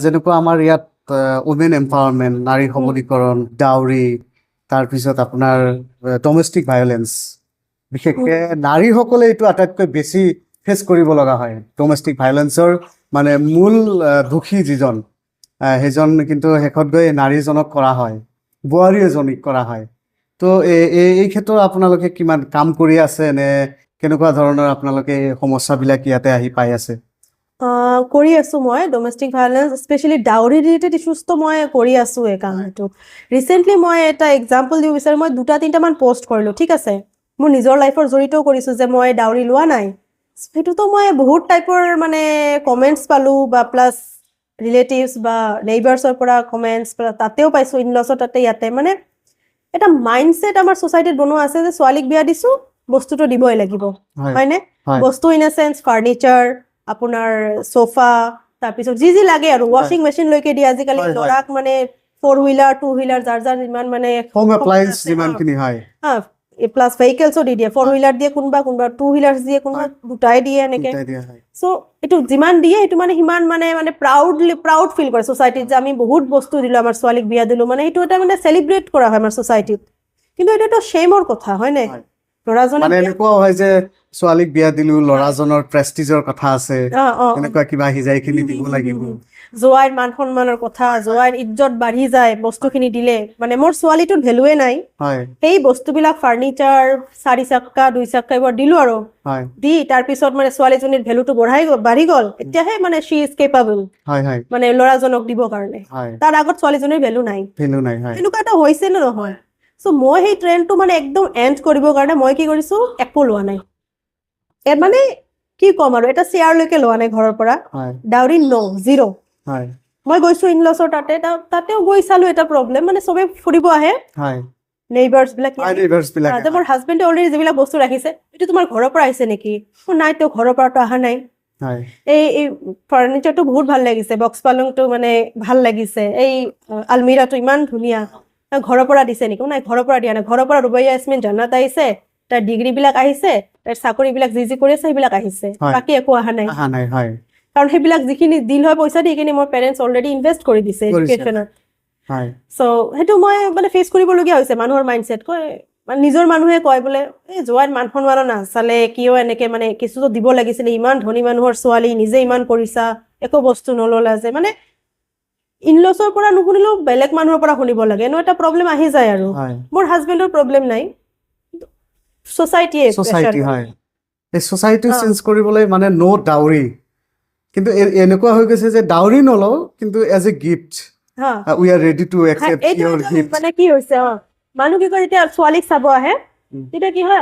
যেনেকুৱা আমাৰ ইয়াত উমেন এম্পাৱাৰমেণ্ট, নাৰী সবলীকৰণ, ডাউৰি, তাৰপিছত আপোনাৰ ডমেষ্টিক ভায়োলেন্স, বিশেষকে নাৰীসকলে এইটো আটাইতকৈ বেছি ফেচ কৰিব লগা হয়। ডমেষ্টিক ভায়োলেন্সৰ মানে মূল দোষী যিজন, সেইজন কিন্তু শেষত গৈ নাৰীজনক কৰা হয়, বোৱাৰী এজনীক কৰা হয়। তো এই ক্ষেত্ৰত আপোনালোকে কিমান কাম কৰি আছে নে কেনেকুৱা ধৰণৰ আপোনালোকে এই সমস্যাবিলাক ইয়াতে আহি পাই আছে? কৰি আছোঁ মই ডমেষ্টিক ভায়োলেন্স স্পেচিয়েলি ডাউৰি ৰিলেটেড ইছ্যুজটো মই কৰি আছোঁ এই কামটো। ৰিচেণ্টলি মই এটা এক্সাম্পল দিব বিচাৰোঁ। মই 2-3টামান পষ্ট কৰিলোঁ, ঠিক আছে, মোৰ নিজৰ লাইফৰ জড়িতও কৰিছোঁ যে মই ডাউৰি লোৱা নাই। সেইটোতো মই বহুত টাইপৰ মানে কমেণ্টছ পালোঁ বা প্লাছ ৰিলেটিভছ বা নেইবাৰ্ছৰ পৰা কমেণ্টছ তাতেও পাইছোঁ, ইনলছৰ তাতে ইয়াতে মানে এটা মাইণ্ডছেট আমাৰ ছ'চাইটিত বনোৱা আছে যে ছোৱালীক বিয়া দিছোঁ বস্তুটো দিবই লাগিব, হয়নে? বস্তু ইন এ চেঞ্চ ফাৰ্ণিচাৰ, আপোনাৰ সোফা, তাৰপিছত যি লাগে আৰু ৱাশ্বিং মেচিনলৈকে দিয়ে আজিকালি ল'ৰাক, মানে 4 হুইলাৰ 2 হুইলাৰ যাৰ যাৰ যিমান মানে হোম এপ্লায়েন্স যিমানখিনি হয়, প্লাছ ভেহিকেলছো দি দিয়ে, 4 হুইলাৰ দিয়ে কোনোবা 2 হুইলাৰ দিয়ে কোনোবা, দুটাই দিয়ে এনেকে। চ' এইটো যিমান দিয়ে সেইটো মানে সিমান মানে প্ৰাউড ফিল কৰে ছ'চাইটিত যে আমি বহুত বস্তু দিলোঁ আমাৰ ছোৱালীক বিয়া দিলোঁ, মানে সেইটো এটা মানে চেলিব্ৰেট কৰা হয় আমাৰ ছ'চাইটিত। কিন্তু এইটো এটা শ্বেমৰ কথা, হয়নে? ল'ৰাজনে মানে এনেকুৱাও হয় যে ছোৱালীক বিয়া দিলো, ল'ৰাজনৰ প্ৰেষ্টিজৰ কথা আছে, এনেকুৱা কিবা সিজাইখিনি দিব লাগিব, জোৱাইৰ মান সন্মানৰ কথা, জোৱাইৰ ইজ্জত বাঢ়ি যায় বস্তুখিনি দিলে। মানে মোৰ ছোৱালীটোৰ ভেলুৱে নাই, সেই বস্তুবিলাক ফাৰ্ণিচাৰ, 4 চকা 2 চকা এইবোৰ দিলোঁ আৰু দি তাৰপিছত মানে ছোৱালীজনীৰ ভেলুটো বাঢ়ি গ'ল। এতিয়াহে মানে শ্বি ইজ কেপাবল মানে ল'ৰাজনক দিবৰ কাৰণে। তাৰ আগত ছোৱালীজনীৰ ভেলু নাই, এনেকুৱা এটা হৈছে নে নহয়? চ' মই সেই ট্ৰেণ্ডটো মানে একদম এণ্ড কৰিবৰ কাৰণে মই কি কৰিছোঁ, একো লোৱা নাই। মানে কি ক'ম আৰু, এটা শ্বেয়াৰলৈকে লোৱা নাই ঘৰৰ পৰা, ডাউৰি জিৰ'। মই গৈছোঁ ইনলছৰ তাতেও গৈ চালোঁ এটা প্ৰব্লেম, মানে চবে ফুৰিব আহে, নেইবাৰ্ছ বিলাক, মোৰ হাজবেণ্ডে অলৰেডি যিবিলাক বস্তু ৰাখিছে, এইটো তোমাৰ ঘৰৰ পৰা আহিছে নেকি? নাই, তেওঁ ঘৰৰ পৰাতো অহা নাই। এই ফাৰ্ণিচাৰটো বহুত ভাল লাগিছে, বক্স পালংটো মানে ভাল লাগিছে, এই আলমিৰাটো ইমান ধুনীয়া, ঘৰৰ পৰা দিছে নেকি? নাই, ঘৰৰ পৰা দিয়া নাই, ঘৰৰ পৰা ৰুবাইয়া ইয়াছমিন জান্নাত আহিছে, তাৰ ডিগ্ৰীবিলাক আহিছে, তাৰ চাকৰিবিলাক যি কৰি আছে সেইবিলাক আহিছে, বাকী একো অহা নাই। কাৰণ সেইবিলাক যিখিনি দিল হয় পইচা দি, সেইখিনি মোৰ পেৰেণ্টছ অলৰেডি ইনভেষ্ট কৰি দিছে এডুকেশ্যনত। চ' সেইটো মই মানে ফেচ কৰিবলগীয়া হৈছে। মানুহৰ মাইণ্ডছেট কয়, মানে নিজৰ মানুহে কয় বোলে এই জোৱাইৰ মান সন্মান নাচালে কিয় এনেকে, মানে কিছুতো দিব লাগিছিলে, ইমান ধনী মানুহৰ ছোৱালী, নিজে ইমান কৰিছা, একো বস্তু নললা যে। মানে ইনলছৰ পৰা নুশুনিলেও বেলেগ মানুহৰ পৰা শুনিব লাগে, এনেও এটা প্ৰব্লেম আহি যায়। আৰু মোৰ হাজবেণ্ডৰ প্ৰব্লেম নাই, ছ'চাইটি চেঞ্জ কৰিবলৈ মানে ন' ডাউৰি, কিন্তু এনেকুৱা হৈ গৈছে যে ডাউৰি নলওঁ, কিন্তু as a gift we are ready to accept your gift. মানে কি হৈছে, মানুহ কি কয়, যেতিয়া ছোৱালীক চাব আহে তেতিয়া কি হয়,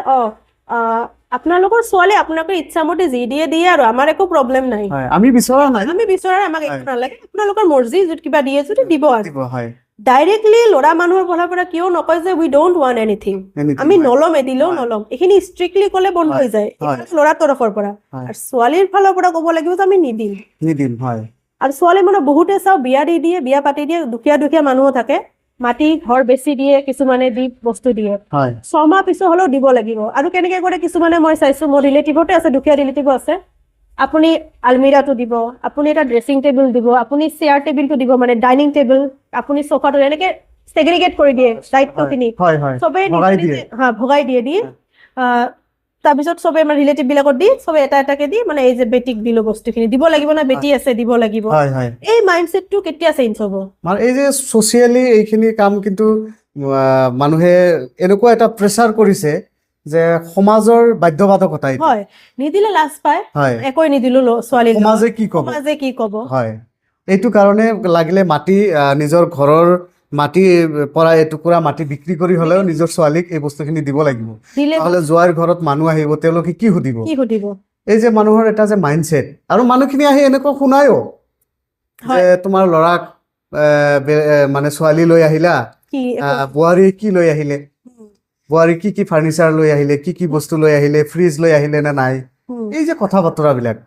আপোনালোকৰ ছোৱালী আপোনালোকৰ ইচ্ছামতে যি দিয়ে আৰু আমাৰ একো প্ৰব্লেম নাই, আমি বিচৰা নাই, আমাক একো নালাগে, আপোনালোকৰ মৰ্জি, যদি কিবা দিয়ে যদি দিব। ডাইৰেক্টলি ল'ৰা মানুহৰ ফালৰ পৰা কিয় নকয় যে উই ডোন্ট ৱান্ট এনিথিং, আমি নলম, দিলেও নলম, এইখিনি ষ্ট্ৰিক্টলি ক'লে বন্ধ হৈ যায় ল'ৰাৰ তৰফৰ পৰা। আৰু ছোৱালীৰ ফালৰ পৰা ক'ব লাগিব যে আমি নিদিম। আৰু ছোৱালী মানে বহুতে চাওঁ বিয়া দি দিয়ে, বিয়া পাতি দিয়ে, দুখীয়া মানুহো থাকে, মাটি ঘৰ বেছি দিয়ে, কিছুমানে দি বস্তু দিয়ে, 6 মাহ পিছত হ'লেও দিব লাগিব। আৰু কেনেকে কৰে কিছুমানে, মই চাইছোঁ মোৰ ৰিলেটিভতে আছে, দুখীয়া ৰিলেটিভো আছে, আপুনি আলমিৰাটো দিব, আপুনি এটা ড্ৰেছিং টেবুল দিব, আপুনি চেয়াৰ টেবুলটো দিব, মানে ডাইনিং টেবুল, আপুনি সোফাটো, এনেকে ছেগ্ৰিগেট কৰি দিয়ে দায়িত্বখিনি, চবেই ভগাই দিয়ে। তাৰপিছত চবে মানে ৰিলেটিভ বিলাকত দি, চবে এটা এটাকে দি, মানে এই যে বেটিক দিলো বস্তুখিনি দিব লাগিব না, বেটি আছে দিব লাগিব। এই মাইণ্ডছেটটো কেতিয়া চেঞ্জ হ'ব? এই যে ছ'চিয়েলি এইখিনি কাম, কিন্তু মানুহে এনেকুৱা এটা প্ৰেছাৰ কৰিছে যে সমাজৰ বাধ্যবাধকতা, নিদিলে লাজ পায়, একোৱে নিদিলো ছোৱালী, সমাজে কি ক'ব। এইটো কাৰণে লাগিলে মাটি, নিজৰ ঘৰৰ মাটিৰ পৰা এটুকুৰা মাটি বিক্ৰী কৰি হ'লেও নিজৰ ছোৱালীক এই বস্তুখিনি দিব লাগিব, নহ'লে জোৱাইৰ ঘৰত মানুহ আহিব, তেওঁলোকে কি সুধিব। এই যে মানুহৰ এটা যে মাইণ্ডছেট, আৰু মানুহখিনি আহি এনেকুৱা শুনায়ো যে তোমাৰ ল'ৰাক মানে ছোৱালী লৈ আহিলা, বোৱাৰী কি লৈ আহিলে, বোৱাৰী কি ফাৰ্ণিচাৰ লৈ আহিলে, কি বস্তু লৈ আহিলে, ফ্ৰিজ লৈ আহিলে নে নাই, এই যে কথা বতৰাবিলাক,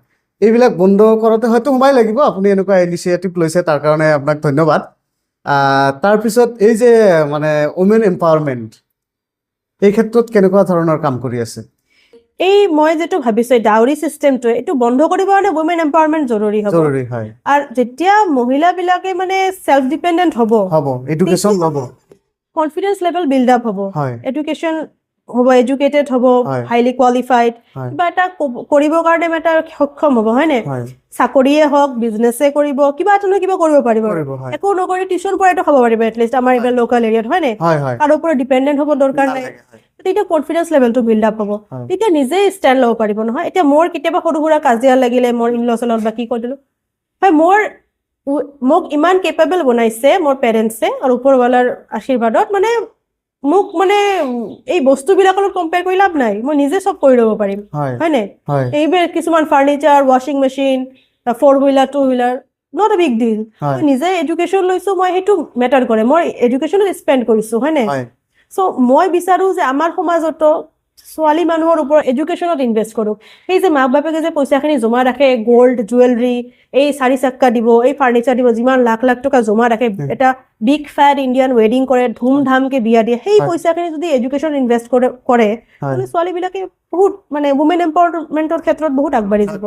এইবিলাক বন্ধ কৰোঁতে হয়তো সময় লাগিব। আপুনি এনেকুৱা ইনিচিয়েটিভ লৈছে, তাৰ কাৰণে আপোনাক ধন্যবাদ। তাৰপিছত এই যে মানে উমেন এম্পাৱাৰমেণ্ট, এই ক্ষেত্ৰত কেনেকুৱা ধৰণৰ কাম কৰি আছে? এই মই যেটো ভাবিছো ডাউৰি চিষ্টেমটো এইটো বন্ধ কৰিব কাৰণে উইমেন এম্পাৱাৰমেণ্ট জৰুৰী হ'ব আৰু যেতিয়া মহিলাবিলাকে মানে সেলফ ডিপেন্ডেন্ট হ'ব এডুকেশ্যন ল'ব, কনফিডেন্স লেভেল বিল্ড আপ হ'ব, এডুকেশ্যন হ'ব, এডুকেটেড হ'ব, হাইলি কোৱালিফাইড, কিবা এটা কৰিবৰ কাৰণে এটা সক্ষম হ'ব, হয়নে? চাকৰিয়ে হওক, বিজনেছে কৰিব, কিবা এটা নহয় কিবা কৰিব পাৰিব, একো নকৰি টিউচন পঢ়াইতো খাব পাৰিব এটলিষ্ট আমাৰ এইবিলাক লোকেল এৰিয়াত, হয়নে? কাৰো ওপৰত ডিপেণ্ডেণ্ট হ'ব দৰকাৰ নাই। তেতিয়া কনফিডেন্স লেভেলটো বিল্ড আপ হ'ব, তেতিয়া নিজে ষ্টেণ্ড ল'ব পাৰিব নহয়। এতিয়া মোৰ কেতিয়াবা সৰু সুৰা কাজিয়া লাগিলে মোৰ ইনলছৰ লগত বা কি কৈ দিলোঁ, হয় মোক ইমান কেপেবল বনাইছে মোৰ পেৰেণ্টছে আৰু ওপৰৱালাৰ আশীৰ্বাদত, মানে মোক মানে এই বস্তুবিলাকৰ লগত কম্পেয়াৰ কৰি লাভ নাই, মই নিজে চব কৰি ল'ব পাৰিম, হয়নে? এইবোৰ কিছুমান ফাৰ্নিচাৰ, ৱাশ্বিং machine, 4 wheeler 2 wheeler, not a big deal. মই নিজে এডুকেশ্যন লৈছো, মই সেইটো মেটাৰ কৰে, মই এডুকেশ্যনত স্পেণ্ড কৰিছো, হয়নে? চ' মই বিচাৰো যে আমাৰ সমাজতো ছোৱালী মানুহৰ ওপৰত এডুকেশ্যনত ইনভেষ্ট কৰক। সেই যে মাক বাপেকে যে পইচাখিনি জমা ৰাখে, গ'ল্ড জুৱেলাৰী, এই 4 চাক্কা দিব, এই ফাৰ্নিচাৰ দিব, যিমান লাখ লাখ টকা জমা ৰাখে, এটা বিগ ফেট ইণ্ডিয়ান ৱেডিং কৰে, ধুমধামকে বিয়া দিয়ে, সেই পইচাখিনি যদি এডুকেশ্যন ইনভেষ্ট কৰে, ছোৱালীবিলাকে বহুত মানে উইমেন এম্পাৱাৰমেণ্টৰ ক্ষেত্ৰত বহুত আগবাঢ়ি যাব।